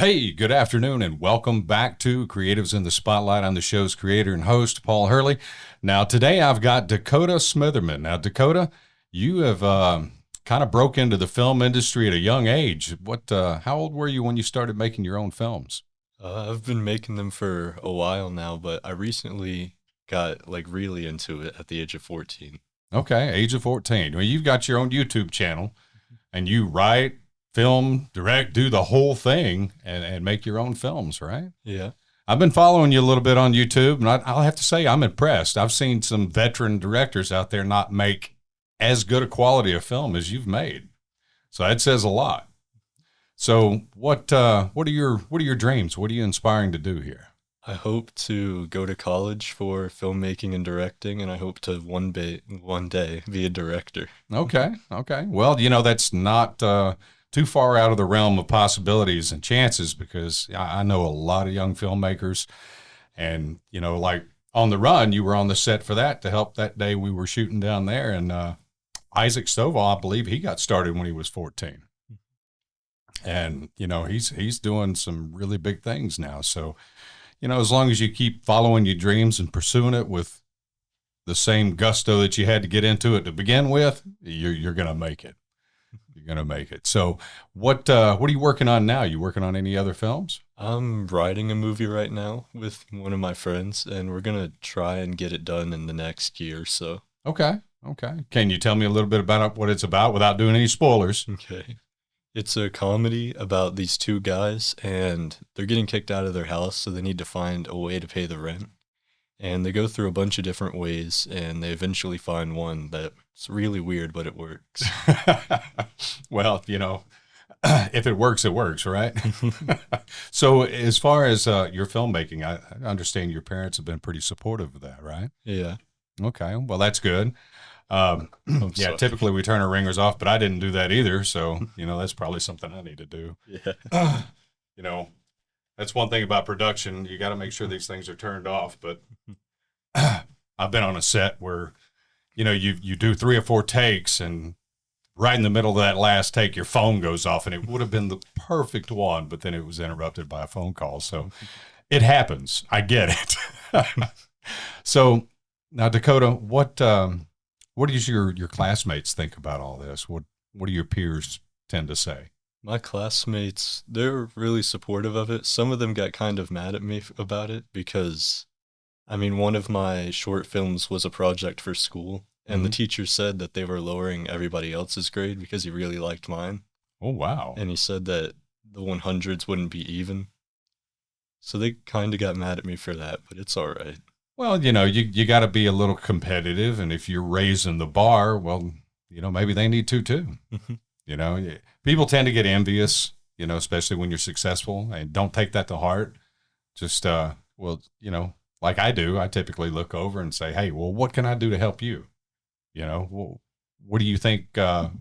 Hey, good afternoon, and welcome back to Creatives in the Spotlight. I'm the show's creator and host, Paul Hurley. Now, today I've got Dakota Smitherman. Now, Dakota, you have kind of broke into the film industry at a young age. How old were you when you started making your own films? I've been making them for a while now, but I recently got really into it at the age of 14. Okay, age of 14. Well, you've got your own YouTube channel, and you write, film, direct, do the whole thing, and make your own films, right? Yeah. I've been following you a little bit on YouTube, and I'll have to say I'm impressed. I've seen some veteran directors out there not make as good a quality of film as you've made, so that says a lot. So, what are your dreams? What are you inspiring to do here? I hope to go to college for filmmaking and directing, and I hope to one day be a director. Okay, okay. Well, that's not too far out of the realm of possibilities and chances because I know a lot of young filmmakers, and like On the Run, you were on the set for that to help that day we were shooting down there, and Isaac Stovall, I believe he got started when he was 14. And he's doing some really big things now. So as long as you keep following your dreams and pursuing it with the same gusto that you had to get into it to begin with, you're gonna make it. You're gonna make it. So what are you working on now? You working on any other films? I'm writing a movie right now with one of my friends, and we're gonna try and get it done in the next year or so. Okay. Okay. Can you tell me a little bit about what it's about without doing any spoilers? Okay. It's a comedy about these two guys, and they're getting kicked out of their house, so they need to find a way to pay the rent. And they go through a bunch of different ways, and they eventually find one that's really weird, but it works. Well, if it works, it works, right? So, as far as your filmmaking, I understand your parents have been pretty supportive of that, right? Yeah. Okay, well, that's good. I'm Yeah, sorry. typically we turn our ringers off, but I didn't do that either. So, that's probably something I need to do. Yeah. You know, that's one thing about production. You got to make sure these things are turned off. But I've been on a set where, you do three or four takes, and right in the middle of that last take, your phone goes off, and it would have been the perfect one, but then it was interrupted by a phone call. So it happens. I get it. So now, Dakota, what does your classmates think about all this? What do your peers tend to say? My classmates, they're really supportive of it. Some of them got kind of mad at me about it because, I mean, one of my short films was a project for school, and the Mhm. teacher said that they were lowering everybody else's grade because he really liked mine. Oh, wow. And he said that the 100s wouldn't be even. So they kind of got mad at me for that, but it's all right. Well, you got to be a little competitive, and if you're raising the bar, well, maybe they need to too. People tend to get envious, especially when you're successful, and don't take that to heart. Just well, like I do, I typically look over and say, "Hey, well, what can I do to help you?" Well, what do you think? What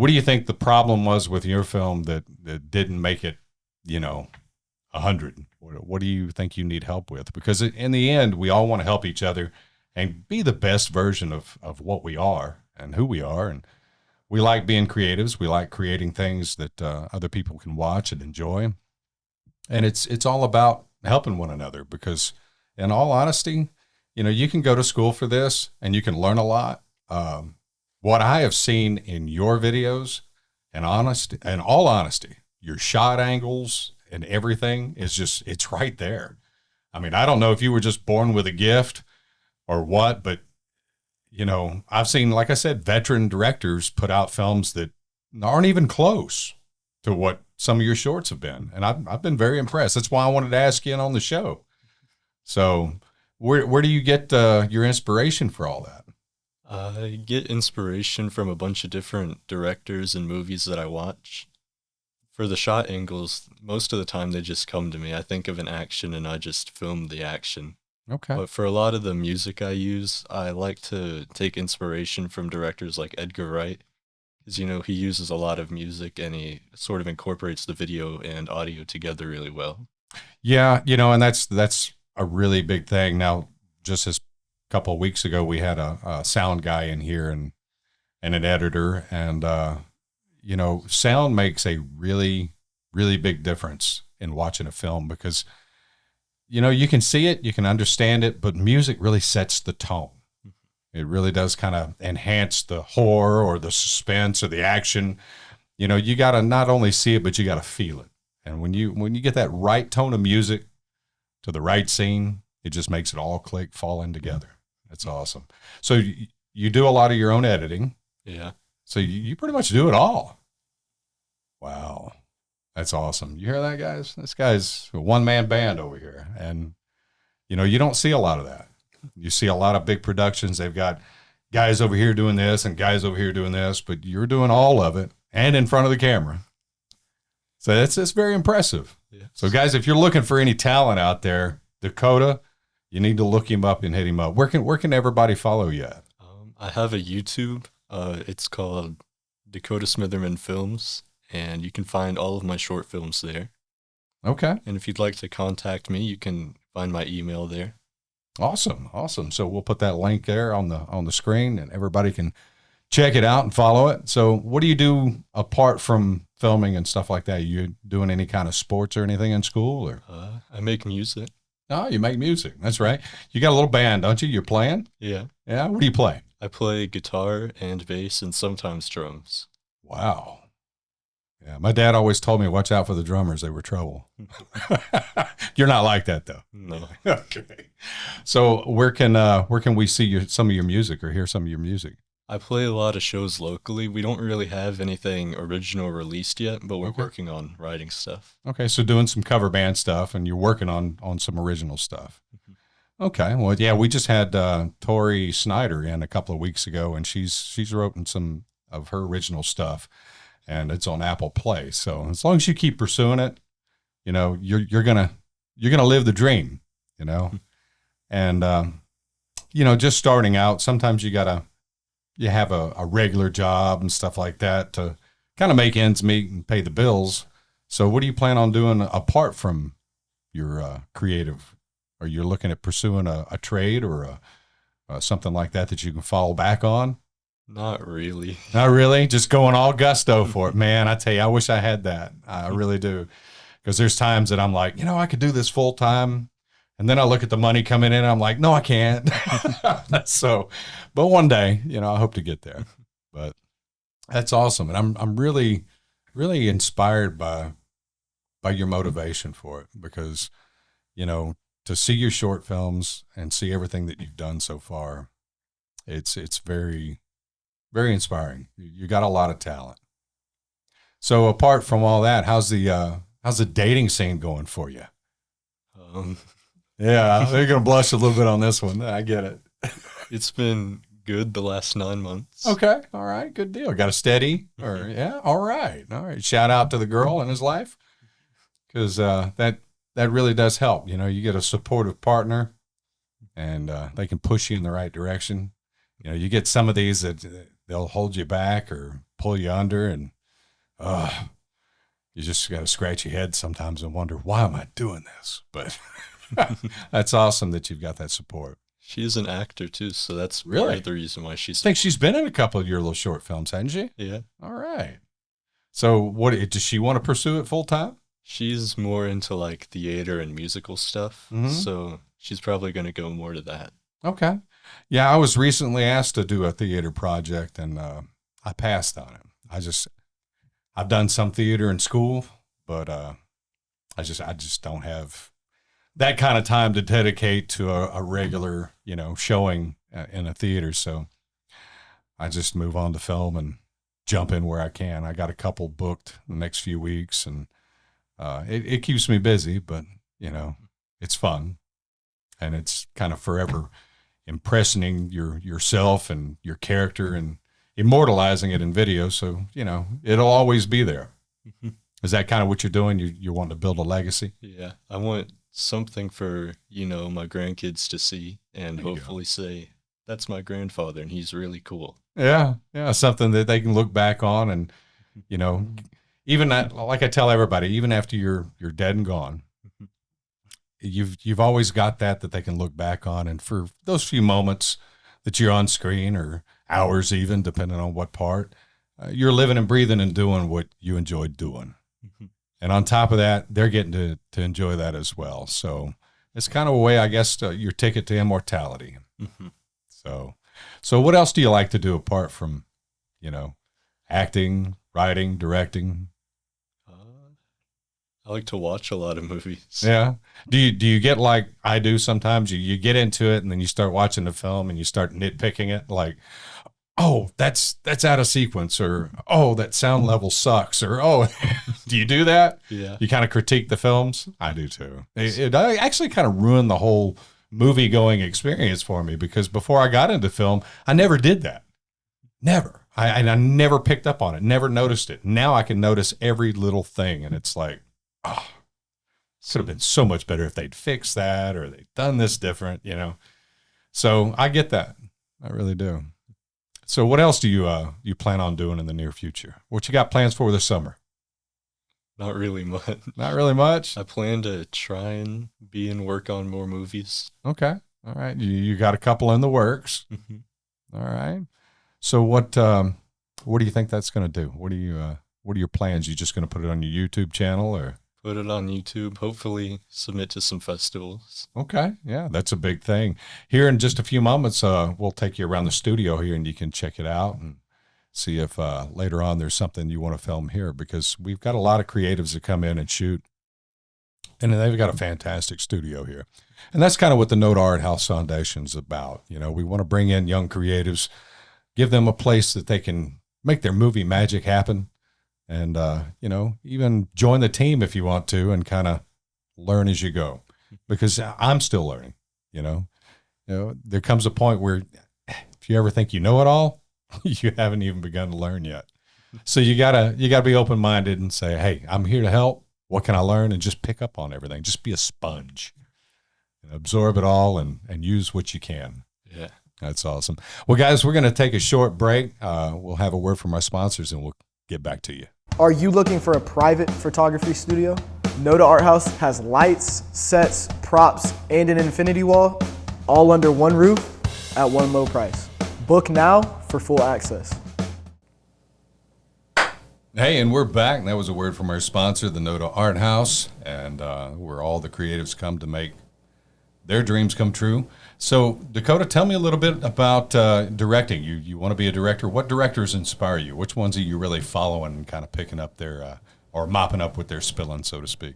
do you think the problem was with your film that didn't make it? 100. What do you think you need help with? Because in the end, we all want to help each other and be the best version of what we are and who we are. And we like being creatives. We like creating things that other people can watch and enjoy. And it's all about helping one another because, in all honesty, you can go to school for this and you can learn a lot. What I have seen in your videos, and all honesty, your shot angles and everything is it's right there. I mean, I don't know if you were just born with a gift or what, but I've seen, like I said, veteran directors put out films that aren't even close to what some of your shorts have been, and I've been very impressed. That's why I wanted to ask you in on the show. So, where do you get your inspiration for all that? I get inspiration from a bunch of different directors and movies that I watch. For the shot angles, most of the time they just come to me. I think of an action and I just film the action. Okay. But for a lot of the music I use, I like to take inspiration from directors like Edgar Wright, because he uses a lot of music and he sort of incorporates the video and audio together really well. Yeah, and that's a really big thing. Now, just this couple of weeks ago, we had a sound guy in here and an editor, and sound makes a really really big difference in watching a film because, you know, you can see it, you can understand it, but music really sets the tone. It really does kind of enhance the horror or the suspense or the action. You know, you got to not only see it, but you got to feel it. And when you get that right tone of music to the right scene, it just makes it all click, fall in together. That's awesome. So you do a lot of your own editing. Yeah. So you pretty much do it all. Wow. That's awesome. You hear that, guys? This guy's a one-man band over here. And, you know, you don't see a lot of that. You see a lot of big productions. They've got guys over here doing this and guys over here doing this, but you're doing all of it and in front of the camera. So that's very impressive. Yes. So, guys, if you're looking for any talent out there, Dakota, you need to look him up and hit him up. Where can everybody follow you at? I have a YouTube. It's called Dakota Smitherman Films, and you can find all of my short films there. Okay. And if you'd like to contact me, you can find my email there. Awesome. So we'll put that link there on the screen, and everybody can check it out and follow it. So what do you do apart from filming and stuff like that? You doing any kind of sports or anything in school? Or I make music. Oh, you make music. That's right. You got a little band, don't you? You're playing? Yeah. Yeah. What do you play? I play guitar and bass and sometimes drums. Wow. Yeah. My dad always told me, watch out for the drummers. They were trouble. You're not like that though. No. Okay. So where can we see some of your music or hear some of your music? I play a lot of shows locally. We don't really have anything original released yet, but we're working on writing stuff. Okay, so doing some cover band stuff, and you're working on some original stuff. Okay, well, yeah, we just had Tori Snyder in a couple of weeks ago, and she's written some of her original stuff, and it's on Apple Play. So as long as you keep pursuing it, you know, you're gonna live the dream, you know, and you know, just starting out, sometimes you have a regular job and stuff like that to kind of make ends meet and pay the bills. So what do you plan on doing apart from your creative? Are you looking at pursuing a trade or something like that you can fall back on? Not really. Not really? Just going all gusto for it. Man, I tell you, I wish I had that. I really do. Because there's times that I'm like, you know, I could do this full time. And then I look at the money coming in and I'm like, no, I can't. So, but one day, you know, I hope to get there. But that's awesome. And I'm really, really inspired by your motivation for it because, you know, to see your short films and see everything that you've done so far, it's very, very inspiring. You got a lot of talent. So apart from all that, how's the dating scene going for you? Yeah, they're going to blush a little bit on this one. I get it. It's been good the last 9 months. Okay. All right. Good deal. Got a steady? Or yeah. All right. All right. Shout out to the girl in his life because that really does help. You know, you get a supportive partner and they can push you in the right direction. You know, you get some of these that they'll hold you back or pull you under and you just got to scratch your head sometimes and wonder, why am I doing this? But that's awesome that you've got that support. She's an actor too, so that's really part of the reason why she's. I think she's been in a couple of your little short films, hasn't she? Yeah. All right. So, what does she want to pursue it full time? She's more into like theater and musical stuff, so she's probably going to go more to that. Okay. Yeah, I was recently asked to do a theater project, and I passed on it. I've done some theater in school, but I just don't have that kind of time to dedicate to a regular, you know, showing in a theater. So I just move on to film and jump in where I can. I got a couple booked the next few weeks, and it keeps me busy, but you know, it's fun, and it's kind of forever impressioning yourself and your character and immortalizing it in video. So, you know, it'll always be there. Is that kind of what you're doing? You're wanting to build a legacy? Yeah. I want something for, you know, my grandkids to see and hopefully say, that's my grandfather and he's really cool. Yeah. Yeah. Something that they can look back on and, you know, even that, like I tell everybody, even after you're dead and gone, you've always got that they can look back on. And for those few moments that you're on screen or hours even, depending on what part, you're living and breathing and doing what you enjoyed doing. And on top of that, they're getting to enjoy that as well. So it's kind of a way, I guess, your ticket to immortality. Hmm. So what else do you like to do apart from, acting, writing, directing? I like to watch a lot of movies. Yeah. Do you get like I do sometimes? You get into it and then you start watching the film and you start nitpicking it, like, oh, that's out of sequence, or oh, that sound level sucks, or oh, do you do that? Yeah. You kind of critique the films. I do too. It actually kind of ruined the whole movie going experience for me, because before I got into film, I never did that. Never. I never picked up on it. Never noticed it. Now I can notice every little thing, and it's like, oh, could have been so much better if they'd fixed that or they'd done this different. So I get that. I really do. So what else do you plan on doing in the near future? What you got plans for this summer? Not really much. Not really much. I plan to try and be and work on more movies. Okay. All right. You got a couple in the works. Mhm. All right. So what do you think that's going to do? What are your plans? You just going to put it on your YouTube channel, or? Put it on YouTube, hopefully submit to some festivals. Okay. Yeah, that's a big thing. Here in just a few moments, we'll take you around the studio here and you can check it out and see if later on there's something you want to film here, because we've got a lot of creatives that come in and shoot. And they've got a fantastic studio here. And that's kind of what the No to Art House Foundation is about. We want to bring in young creatives, give them a place that they can make their movie magic happen. And, even join the team if you want to, and kind of learn as you go, because I'm still learning. There comes a point where if you ever think you know it all, you haven't even begun to learn yet. So you gotta be open-minded and say, hey, I'm here to help. What can I learn? And just pick up on everything. Just be a sponge, absorb it all and use what you can. Yeah. That's awesome. Well, guys, we're going to take a short break. We'll have a word from our sponsors and we'll get back to you. Are you looking for a private photography studio? No to Art House has lights, sets, props, and an infinity wall, all under one roof at one low price. Book now for full access. Hey, and we're back. That was a word from our sponsor, the No to Art House, and where all the creatives come to make their dreams come true. So, Dakota, tell me a little bit about directing. You want to be a director. What directors inspire you? Which ones are you really following and kind of picking up their, or mopping up with their spilling, so to speak?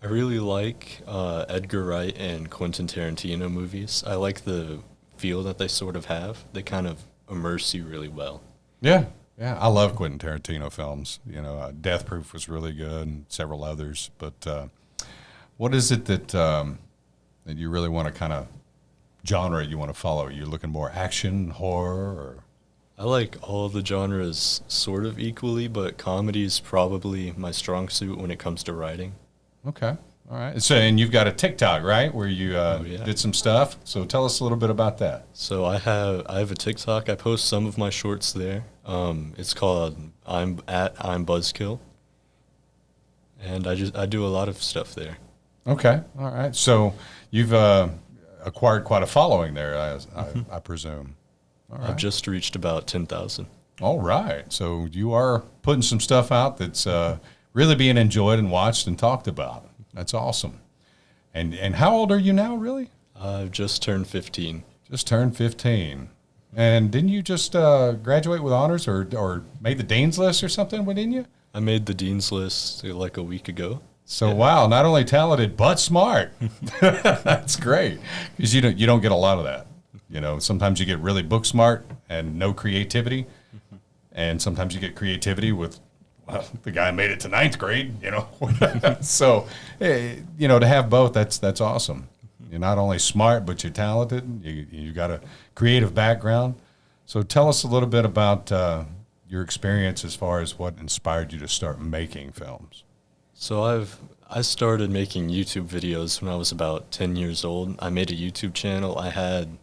I really like Edgar Wright and Quentin Tarantino movies. I like the feel that they sort of have. They kind of immerse you really well. Yeah, I love Quentin Tarantino films. Death Proof was really good, and several others. But what is it that you really want to kind of genre you want to follow? You're looking more action, horror, or? I like all the genres sort of equally, but comedy is probably my strong suit when it comes to writing. Okay. All right. So, and you've got a TikTok, right, where you did some stuff. So tell us a little bit about that. So I have a TikTok. I post some of my shorts there. It's called I'm Buzzkill, and I do a lot of stuff there. Okay. All right. So you've acquired quite a following there, I presume. All right. I've just reached about 10,000. All right. So you are putting some stuff out that's really being enjoyed and watched and talked about. That's awesome. And how old are you now, really? I've just turned 15. Just turned 15. And didn't you just graduate with honors or made the Dean's List or something, didn't you? I made the Dean's List like a week ago. So, yeah. Wow, not only talented, but smart. That's great. Because you don't get a lot of that. Sometimes you get really book smart and no creativity. And sometimes you get creativity with, well, the guy made it to 9th grade, So, to have both, that's awesome. You're not only smart, but you're talented. You got a creative background. So tell us a little bit about your experience as far as what inspired you to start making films. So I started making YouTube videos when I was about 10 years old. I made a YouTube channel. I had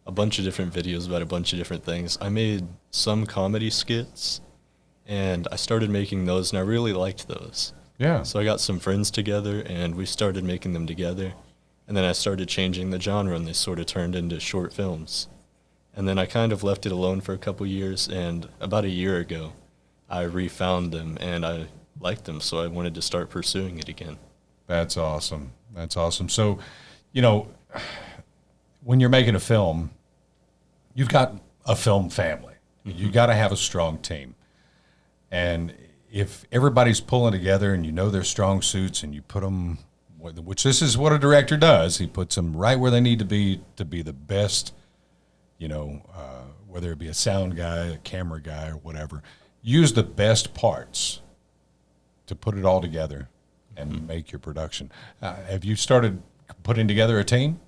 a bunch of different videos about a bunch of different things. I made some comedy skits, and I started making those, and I really liked those. Yeah. So I got some friends together, and we started making them together. And then I started changing the genre, and they sort of turned into short films. And then I kind of left it alone for a couple years, and about a year ago, I refound them, and I liked them, so I wanted to start pursuing it again. That's awesome. That's awesome. So, you know, when you're making a film, you've got a film family. You got to have a strong team. And if everybody's pulling together and you know their strong suits and you put them, which this is what a director does, he puts them right where they need to be the best, you know, whether it be a sound guy, a camera guy, or whatever. Use the best parts to put it all together and make your production. Have you started putting together a team?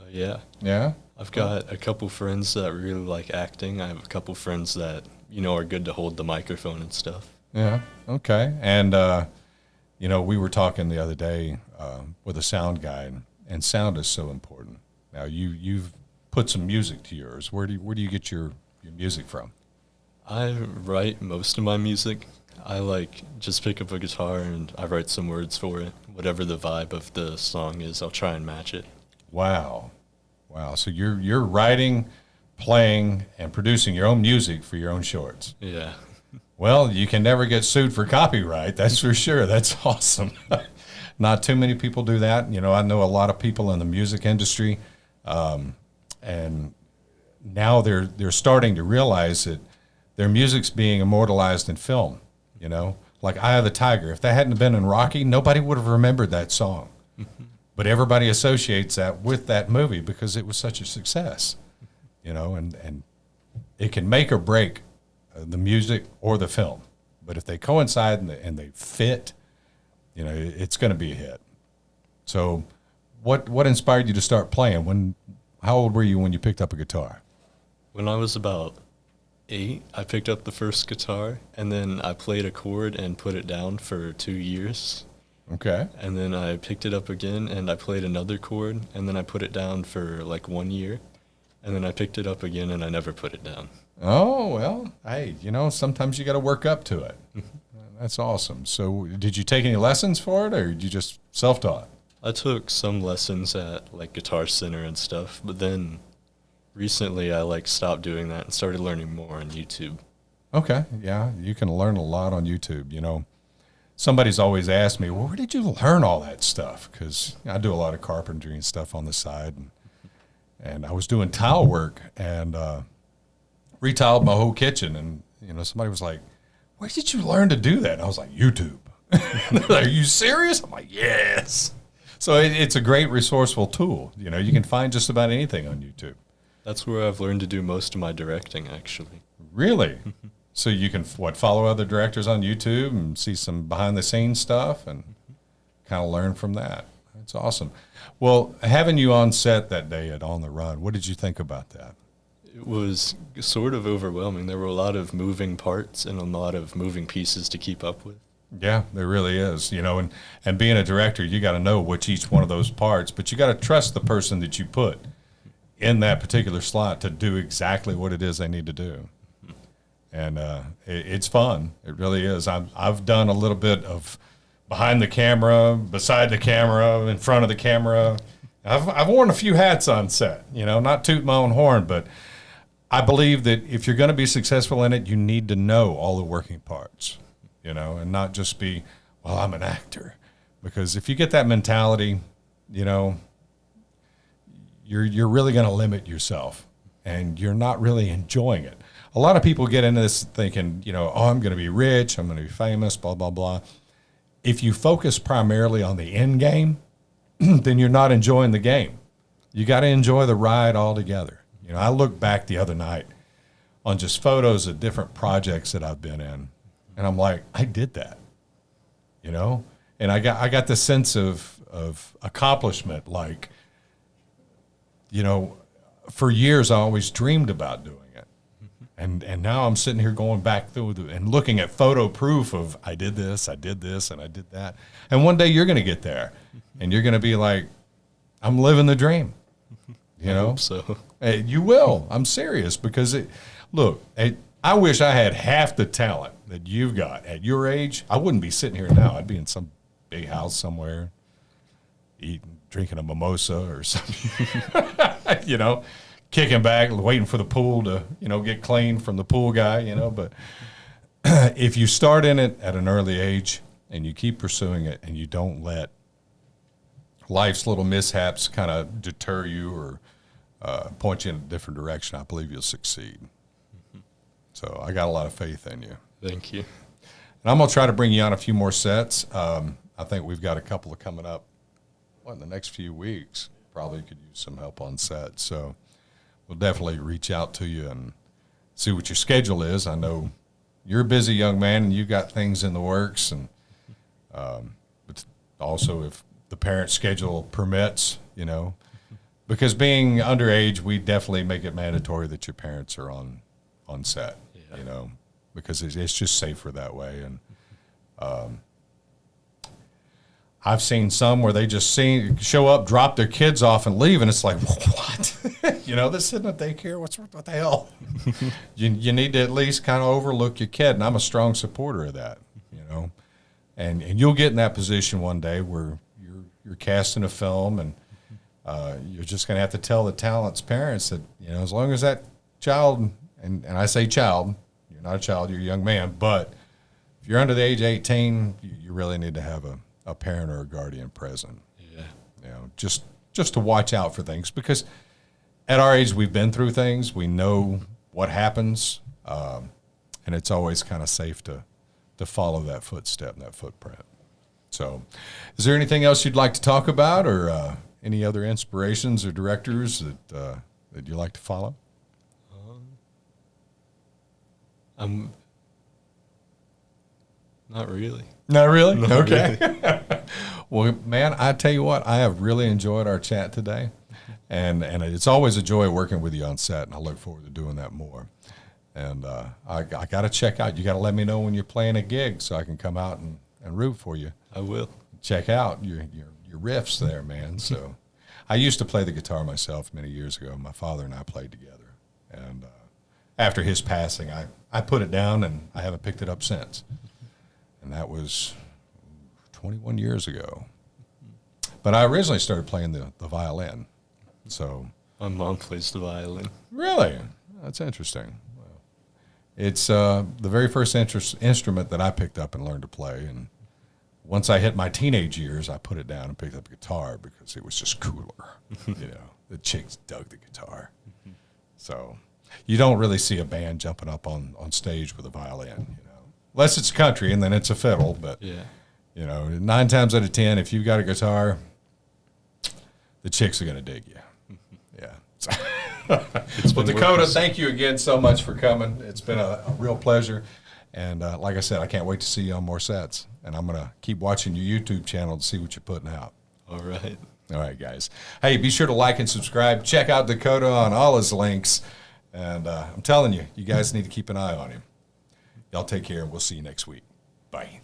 Yeah. Yeah? I've got a couple friends that really like acting. I have a couple friends that, you know, are good to hold the microphone and stuff. Yeah. Okay. And, you know, we were talking the other day with a sound guy, and sound is so important. Now, you've put some music to yours. Where do you get your music from? I write most of my music. I just pick up a guitar and I write some words for it. Whatever the vibe of the song is, I'll try and match it. Wow. So you're writing, playing, and producing your own music for your own shorts. Yeah. Well, you can never get sued for copyright. That's for sure. That's awesome. Not too many people do that. You know, I know a lot of people in the music industry, and now they're starting to realize that their music's being immortalized in film. You know, like Eye of the Tiger. If that hadn't been in Rocky, nobody would have remembered that song. But everybody associates that with that movie because it was such a success. You know, and it can make or break the music or the film. But if they coincide and they fit, you know, it's going to be a hit. So what inspired you to start playing? How old were you when you picked up a guitar? When I was about 8, I picked up the first guitar, and then I played a chord and put it down for 2 years. Okay. And then I picked it up again, and I played another chord, and then I put it down for like 1 year. And then I picked it up again, and I never put it down. Oh, well, hey, you know, sometimes you got to work up to it. That's awesome. So did you take any lessons for it, or did you just self-taught? I took some lessons at like Guitar Center and stuff, but then recently I stopped doing that and started learning more on YouTube. Okay, yeah, you can learn a lot on YouTube. You know, somebody's always asked me, well, where did you learn all that stuff? Because I do a lot of carpentry and stuff on the side, and I was doing tile work and retiled my whole kitchen, and you know, somebody was like, where did you learn to do that? And I was like, YouTube. They're like, are you serious? I'm like, yes. So it's a great resourceful tool. You know, you can find just about anything on YouTube. That's where I've learned to do most of my directing, actually. Really? So you can, follow other directors on YouTube and see some behind-the-scenes stuff and kind of learn from that. That's awesome. Well, having you on set that day at On the Run, what did you think about that? It was sort of overwhelming. There were a lot of moving parts and a lot of moving pieces to keep up with. Yeah, there really is. You know, and being a director, you got to know which each one of those parts, but you got to trust the person that you put in that particular slot to do exactly what it is they need to do. And it's fun. It really is. I've done a little bit of behind the camera, beside the camera, in front of the camera. I've worn a few hats on set, you know, not toot my own horn, but I believe that if you're going to be successful in it, you need to know all the working parts, you know, and not just be, well, I'm an actor. Because if you get that mentality, you know, you're really going to limit yourself and you're not really enjoying it. A lot of people get into this thinking, you know, oh, I'm going to be rich, I'm going to be famous, blah, blah, blah. If you focus primarily on the end game, then you're not enjoying the game. You got to enjoy the ride altogether. You know, I look back the other night on just photos of different projects that I've been in, and I'm like, I did that, you know? And I got this sense of accomplishment, like, you know, for years I always dreamed about doing it. And now I'm sitting here going back through and looking at photo proof of I did this, and I did that. And one day you're going to get there, and you're going to be like, I'm living the dream. You know? I hope so. You will. I'm serious because I wish I had half the talent that you've got at your age. I wouldn't be sitting here now. I'd be in some big house somewhere, drinking a mimosa or something, you know, kicking back, waiting for the pool to, you know, get clean from the pool guy, you know. But if you start in it at an early age, and you keep pursuing it, and you don't let life's little mishaps kind of deter you or point you in a different direction, I believe you'll succeed. So I got a lot of faith in you. Thank you. And I'm going to try to bring you on a few more sets. I think we've got a couple of coming up in the next few weeks. Probably could use some help on set. So we'll definitely reach out to you and see what your schedule is. I know you're a busy young man and you've got things in the works. And but also if the parent schedule permits, because being underage, we definitely make it mandatory that your parents are on set, because it's just safer that way. And I've seen some where they just show up, drop their kids off, and leave, and it's like, what? This isn't a daycare. What the hell? you need to at least kind of overlook your kid, and I'm a strong supporter of that, And you'll get in that position one day where you're casting a film, and you're just going to have to tell the talent's parents that, as long as that child, and I say child, you're not a child, you're a young man, but if you're under the age of 18, you really need to have a parent or a guardian present. Yeah. Just to watch out for things, because at our age, we've been through things. We know what happens, and it's always kind of safe to follow that footstep and that footprint. So is there anything else you'd like to talk about, or any other inspirations or directors that you like to follow? Not really. Not really? Not okay. really. Well, man, I tell you what, I have really enjoyed our chat today. And it's always a joy working with you on set, and I look forward to doing that more. And I got to check out. You got to let me know when you're playing a gig so I can come out and root for you. I will. Check out your riffs there, man. So I used to play the guitar myself many years ago. My father and I played together. And after his passing, I put it down, and I haven't picked it up since. And that was 21 years ago. But I originally started playing the violin. So My mom plays the violin. really, that's interesting. Well, it's the very first instrument that I picked up and learned to play. And once I hit my teenage years, I put it down and picked up a guitar because it was just cooler. The chicks dug the guitar. So you don't really see a band jumping up on stage with a violin, unless it's country and then it's a fiddle. But, 9 times out of 10, if you've got a guitar, the chicks are going to dig you. Yeah. Well, Dakota, thank you again so much for coming. It's been a real pleasure. And like I said, I can't wait to see you on more sets. And I'm going to keep watching your YouTube channel to see what you're putting out. All right. All right, guys. Hey, be sure to like and subscribe. Check out Dakota on all his links. And I'm telling you, you guys need to keep an eye on him. Y'all take care, and we'll see you next week. Bye.